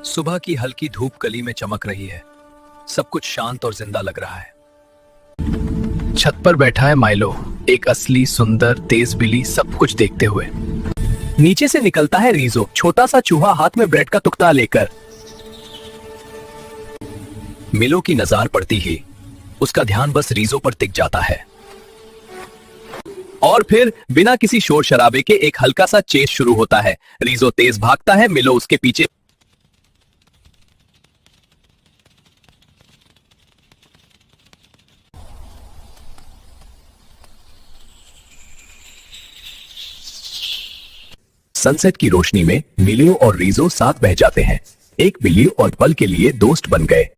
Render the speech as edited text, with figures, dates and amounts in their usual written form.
सुबह की हल्की धूप गली में चमक रही है। सब कुछ शांत और जिंदा लग रहा है। छत पर बैठा है माइलो, एक असली सुंदर तेज बिल्ली, सब कुछ देखते हुए। नीचे से निकलता है रीजो, छोटा सा चूहा हाथ में ब्रेड का टुकड़ा लेकर। मिलो की नजर पड़ती ही उसका ध्यान बस रीजो पर टिक जाता है। और फिर बिना किसी शोर शराबे के एक हल्का सा चेस शुरू होता है। रीजो तेज भागता है, मिलो उसके पीछे। सनसेट की रोशनी में मिलो और रीजो साथ बह जाते हैं। एक बिल्ली और पल के लिए दोस्त बन गए।